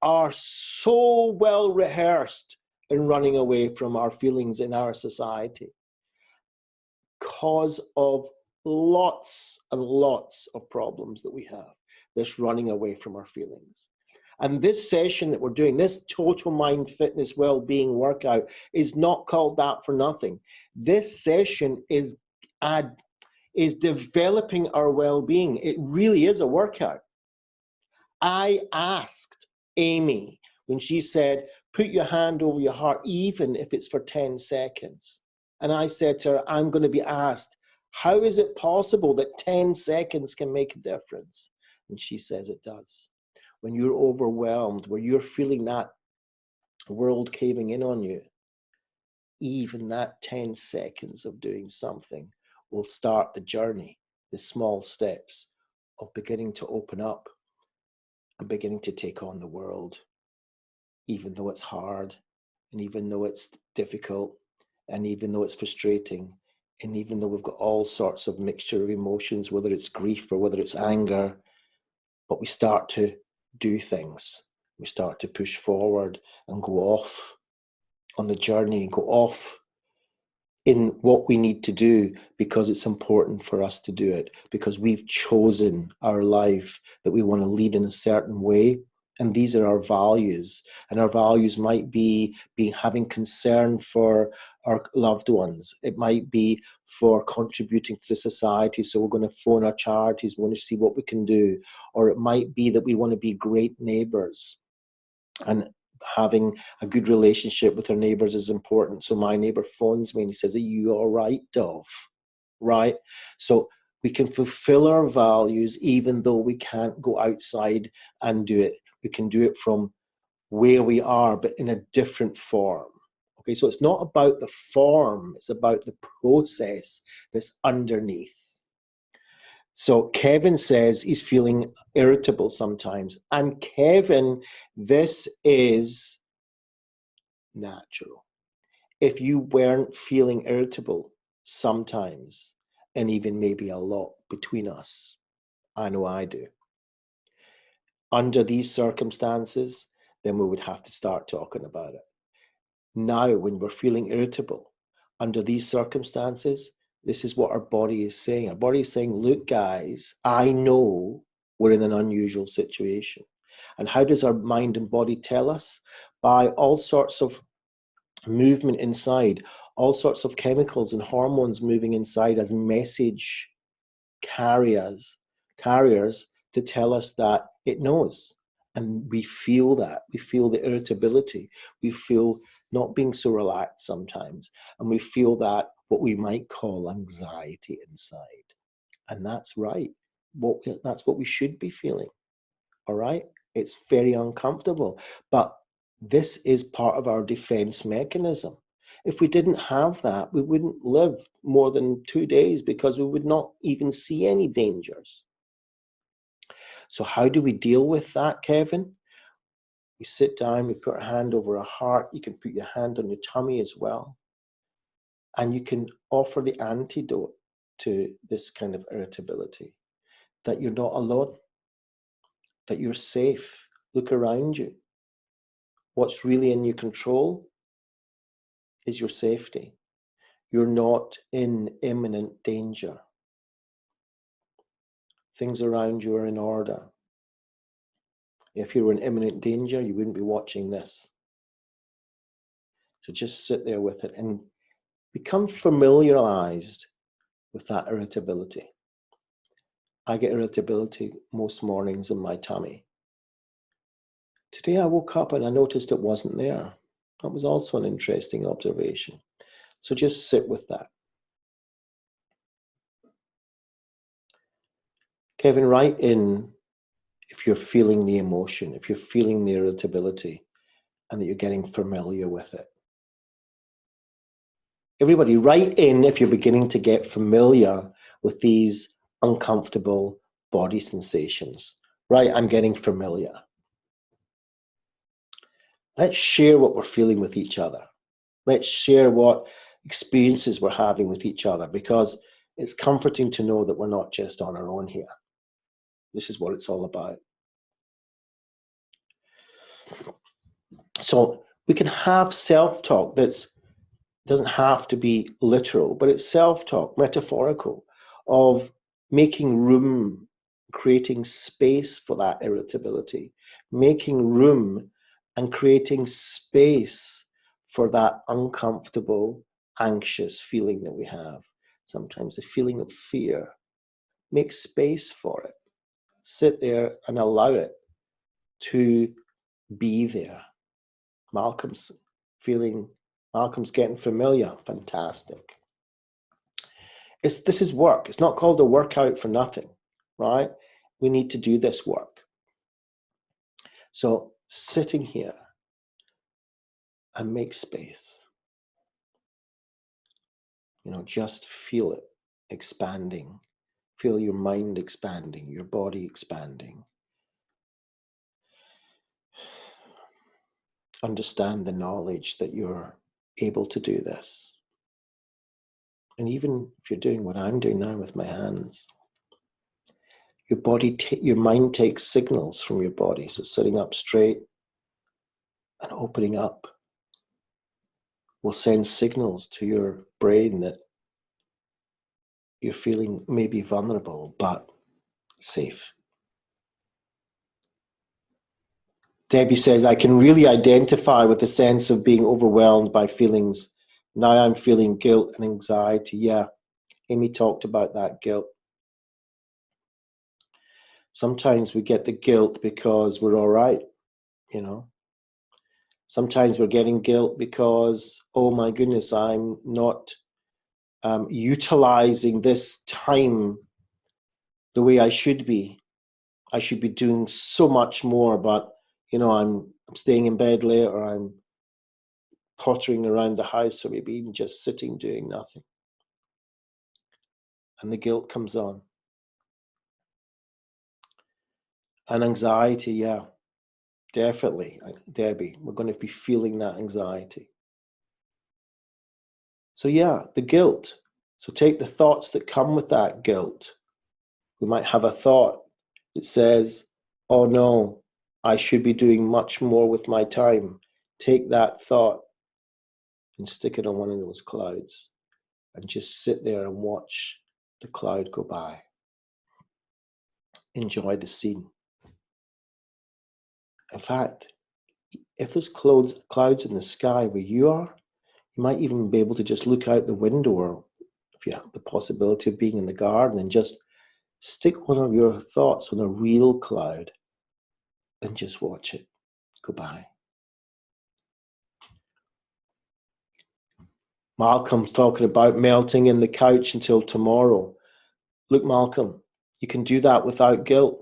are so well rehearsed in running away from our feelings in our society because of lots and lots of problems that we have, this running away from our feelings. And this session that we're doing, this total mind fitness well-being workout, is not called that for nothing. This session is developing our well-being. It really is a workout. I asked Amy when she said, put your hand over your heart, even if it's for 10 seconds. And I said to her, I'm going to be asked, how is it possible that 10 seconds can make a difference? And she says it does. When you're overwhelmed, where you're feeling that world caving in on you, even that 10 seconds of doing something will start the journey, the small steps of beginning to open up and beginning to take on the world, even though it's hard, and even though it's difficult, and even though it's frustrating, and even though we've got all sorts of mixture of emotions, whether it's grief or whether it's anger, but we start to do things. We start to push forward and go off on the journey, go off in what we need to do because it's important for us to do it, because we've chosen our life that we want to lead in a certain way. And these are our values. And our values might be having concern for our loved ones. It might be for contributing to society. So we're going to phone our charities, we want to see what we can do. Or it might be that we want to be great neighbors. And having a good relationship with our neighbors is important. So my neighbor phones me and he says, are you all right, Dov? Right? So we can fulfill our values even though we can't go outside and do it. We can do it from where we are, but in a different form. Okay, so it's not about the form, it's about the process that's underneath. So Kevin says he's feeling irritable sometimes. And Kevin, this is natural. If you weren't feeling irritable sometimes, and even maybe a lot between us, I know I do. Under these circumstances, then we would have to start talking about it. Now, when we're feeling irritable, under these circumstances, this is what our body is saying. Our body is saying, look, guys, I know we're in an unusual situation. And how does our mind and body tell us? By all sorts of movement inside, all sorts of chemicals and hormones moving inside as message carriers to tell us that it knows. And we feel that. We feel the irritability. We feel not being so relaxed sometimes. And we feel that what we might call anxiety inside. And that's right. That's what we should be feeling. All right? It's very uncomfortable. But this is part of our defense mechanism. If we didn't have that, we wouldn't live more than 2 days because we would not even see any dangers. So how do we deal with that, Kevin? We sit down, we put our hand over our heart. You can put your hand on your tummy as well. And you can offer the antidote to this kind of irritability, that you're not alone, that you're safe. Look around you. What's really in your control is your safety. You're not in imminent danger. Things around you are in order. If you were in imminent danger, you wouldn't be watching this. So just sit there with it and become familiarized with that irritability. I get irritability most mornings in my tummy. Today I woke up and I noticed it wasn't there. That was also an interesting observation. So just sit with that. Kevin, write in if you're feeling the emotion, if you're feeling the irritability, and that you're getting familiar with it. Everybody, write in if you're beginning to get familiar with these uncomfortable body sensations. Right, I'm getting familiar. Let's share what we're feeling with each other. Let's share what experiences we're having with each other, because it's comforting to know that we're not just on our own here. This is what it's all about. So we can have self-talk that's doesn't have to be literal, but it's self-talk, metaphorical, of making room, creating space for that irritability, making room and creating space for that uncomfortable, anxious feeling that we have. Sometimes the feeling of fear. Make space for it. Sit there and allow it to be there. Malcolm's getting familiar. Fantastic. This is work. It's not called a workout for nothing, right? We need to do this work. So sitting here and make space. Just feel it expanding. Feel your mind expanding, your body expanding. Understand the knowledge that you're able to do this. And even if you're doing what I'm doing now with my hands, your mind takes signals from your body. So sitting up straight and opening up will send signals to your brain that you're feeling maybe vulnerable, but safe. Debbie says, I can really identify with the sense of being overwhelmed by feelings. Now I'm feeling guilt and anxiety. Yeah, Amy talked about that guilt. Sometimes we get the guilt because we're all right, Sometimes we're getting guilt because, oh my goodness, I'm not utilizing this time the way I should be. I should be doing so much more, but I'm staying in bed late, or I'm pottering around the house, or maybe even just sitting doing nothing. And the guilt comes on. And anxiety, yeah, definitely, Debbie, we're going to be feeling that anxiety. So yeah, the guilt. So take the thoughts that come with that guilt. We might have a thought that says, oh no, I should be doing much more with my time. Take that thought and stick it on one of those clouds and just sit there and watch the cloud go by. Enjoy the scene. In fact, if there's clouds in the sky where you are, you might even be able to just look out the window, or if you have the possibility of being in the garden, and just stick one of your thoughts on a real cloud and just watch it go by. Malcolm's talking about melting in the couch until tomorrow. Look, Malcolm, you can do that without guilt.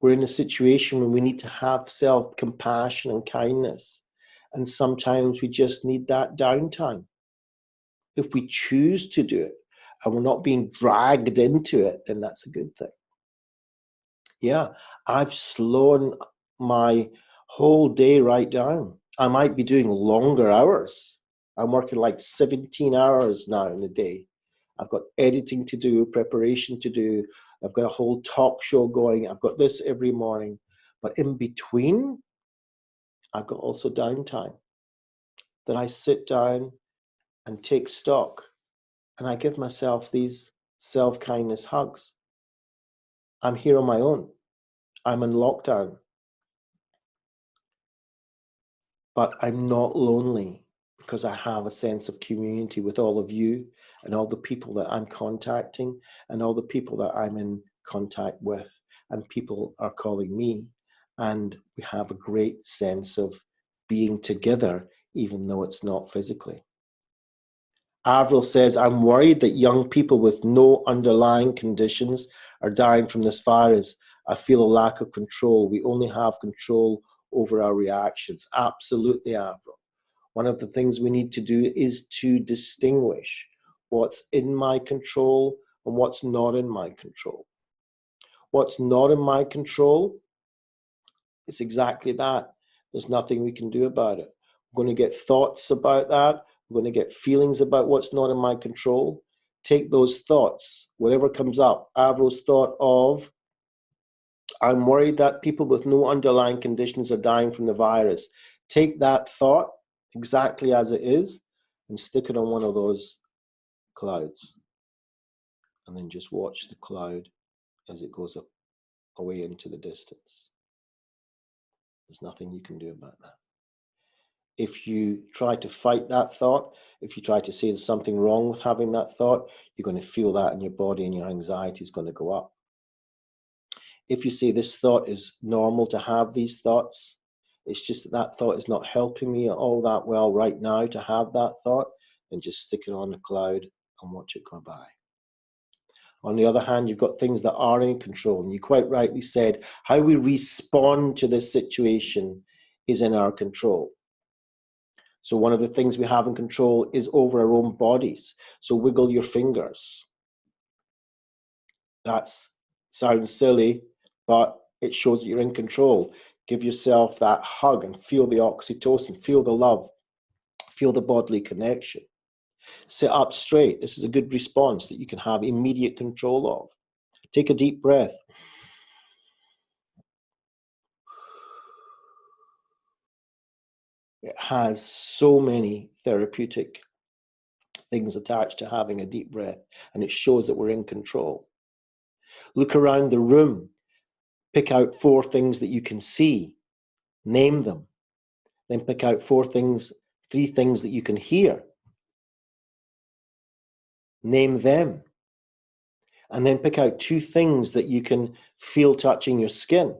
We're in a situation where we need to have self-compassion and kindness. And sometimes we just need that downtime. If we choose to do it and we're not being dragged into it, then that's a good thing. Yeah, I've slowed my whole day right down. I might be doing longer hours. I'm working like 17 hours now in a day. I've got editing to do, preparation to do. I've got a whole talk show going. I've got this every morning. But in between, I've got also downtime. That I sit down and take stock. And I give myself these self-kindness hugs. I'm here on my own. I'm in lockdown. But I'm not lonely because I have a sense of community with all of you and all the people that I'm contacting and all the people that I'm in contact with, and people are calling me, and we have a great sense of being together even though it's not physically. Avril says, I'm worried that young people with no underlying conditions are dying from this virus. I feel a lack of control. We only have control over our reactions. Absolutely, Avril. One of the things we need to do is to distinguish what's in my control and what's not in my control. What's not in my control is exactly that. There's nothing we can do about it. We're going to get thoughts about that. We're going to get feelings about what's not in my control. Take those thoughts, whatever comes up. Avril's thought of, I'm worried that people with no underlying conditions are dying from the virus. take that thought exactly as it is and stick it on one of those clouds. And then just watch the cloud as it goes up away into the distance. There's nothing you can do about that. If you try to fight that thought, if you try to say there's something wrong with having that thought, you're going to feel that in your body and your anxiety is going to go up. If you say this thought is normal to have these thoughts, it's just that that thought is not helping me all that well right now to have that thought, then just stick it on a cloud and watch it go by. On the other hand, you've got things that are in control. And you quite rightly said, how we respond to this situation is in our control. So one of the things we have in control is over our own bodies. So wiggle your fingers. That sounds silly, but it shows that you're in control. Give yourself that hug and feel the oxytocin, feel the love, feel the bodily connection. Sit up straight. This is a good response that you can have immediate control of. Take a deep breath. It has so many therapeutic things attached to having a deep breath, and it shows that we're in control. Look around the room. Pick out 4 things that you can see. Name them. Then pick out 3 things that you can hear. Name them. And then pick out 2 things that you can feel touching your skin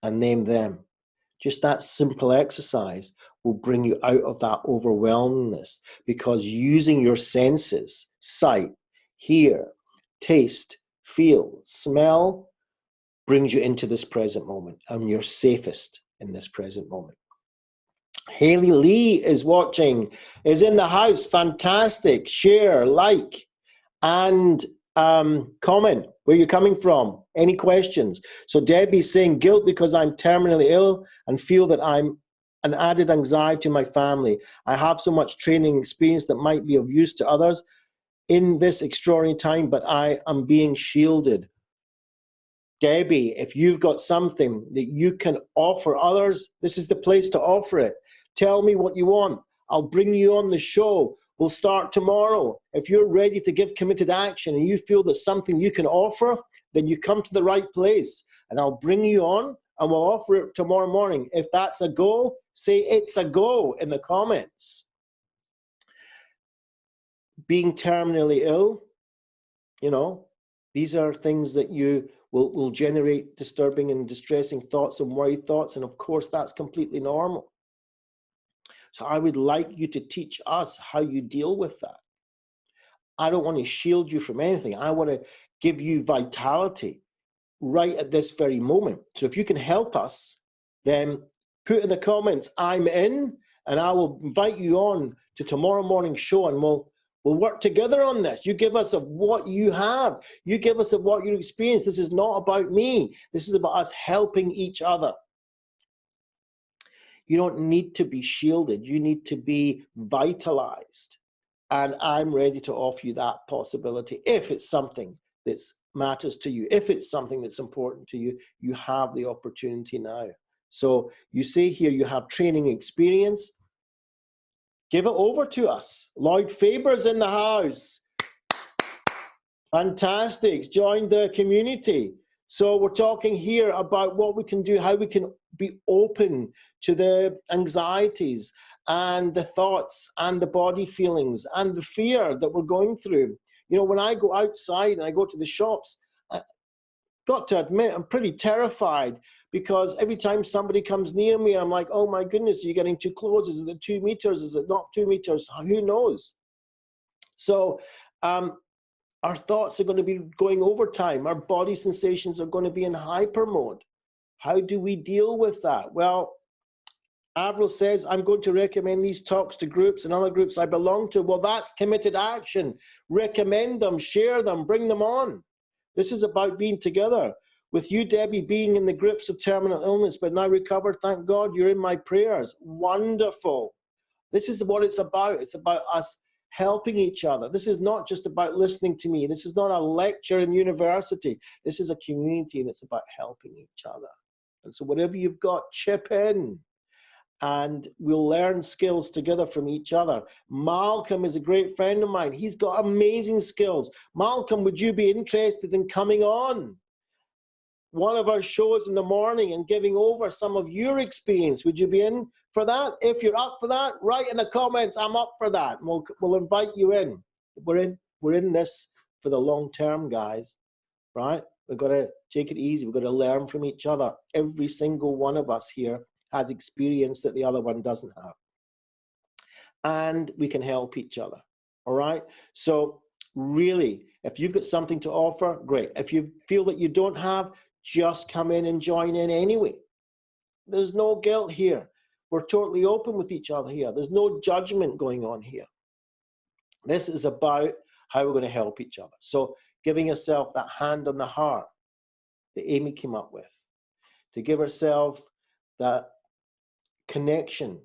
and name them. Just that simple exercise will bring you out of that overwhelmness, because using your senses, sight, hear, taste, feel, smell, brings you into this present moment, and you're safest in this present moment. Haley Lee is watching, is in the house. Fantastic. Share, like, and comment where you're coming from. Any questions? So Debbie's saying, guilt because I'm terminally ill and feel that I'm an added anxiety to my family. I have so much training experience that might be of use to others in this extraordinary time, but I am being shielded. Debbie, if you've got something that you can offer others, this is the place to offer it. Tell me what you want. I'll bring you on the show. We'll start tomorrow. If you're ready to give committed action and you feel there's something you can offer, then you come to the right place. And I'll bring you on and we'll offer it tomorrow morning. If that's a go, say it's a go in the comments. Being terminally ill, you know, these are things that you will generate disturbing and distressing thoughts and worried thoughts. And of course, that's completely normal. So I would like you to teach us how you deal with that. I don't want to shield you from anything. I want to give you vitality right at this very moment. So if you can help us, then put in the comments, I'm in, and I will invite you on to tomorrow morning's show, and we'll work together on this. You give us of what you have. You give us of what you experience. This is not about me. This is about us helping each other. You don't need to be shielded. You need to be vitalized. And I'm ready to offer you that possibility. If it's something that matters to you, if it's something that's important to you, you have the opportunity now. So you say here you have training experience. Give it over to us. Lloyd Faber's in the house. Fantastic. Join the community. So we're talking here about what we can do, how we can be open to the anxieties and the thoughts and the body feelings and the fear that we're going through. You know, when I go outside and I go to the shops, I got to admit, I'm pretty terrified, because every time somebody comes near me, I'm like, oh my goodness, are you getting too close? Is it 2 meters? Is it not 2 meters? Who knows? So our thoughts are going to be going over time. Our body sensations are going to be in hyper mode. How do we deal with that? Well, Avril says, I'm going to recommend these talks to groups and other groups I belong to. Well, that's committed action. Recommend them, share them, bring them on. This is about being together. With you, Debbie, being in the grips of terminal illness, but now recovered, thank God you're in my prayers. Wonderful. This is what it's about. It's about us helping each other. This is not just about listening to me. This is not a lecture in university. This is a community, and it's about helping each other. And so whatever you've got, chip in. and we'll learn skills together from each other. Malcolm is a great friend of mine. He's got amazing skills. Malcolm, would you be interested in coming on one of our shows in the morning and giving over some of your experience? Would you be in for that? If you're up for that, write in the comments, I'm up for that. We'll invite you in. We're in this for the long term, guys, right? We've got to take it easy. We've got to learn from each other. Every single one of us here has experience that the other one doesn't have. And we can help each other, all right? So really, if you've got something to offer, great. If you feel that you don't have, just come in and join in anyway. There's no guilt here. We're totally open with each other here. There's no judgment going on here. This is about how we're going to help each other. So giving yourself that hand on the heart that Amy came up with, to give herself that connection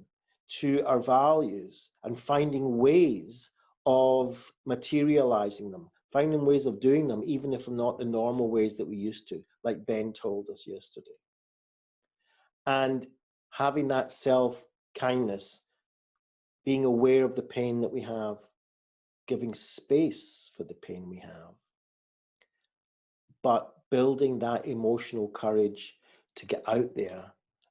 to our values and finding ways of materializing them, finding ways of doing them, even if not the normal ways that we used to, like Ben told us yesterday. And having that self-kindness, being aware of the pain that we have, giving space for the pain we have, but building that emotional courage to get out there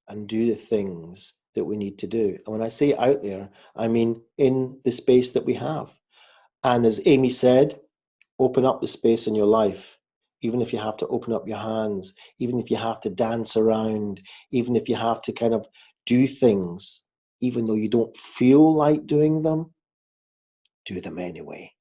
and do the things that we need to do. And when I say out there, I mean in the space that we have. And as Amy said, open up the space in your life, even if you have to open up your hands, even if you have to dance around, even if you have to kind of do things, even though you don't feel like doing them, do them anyway.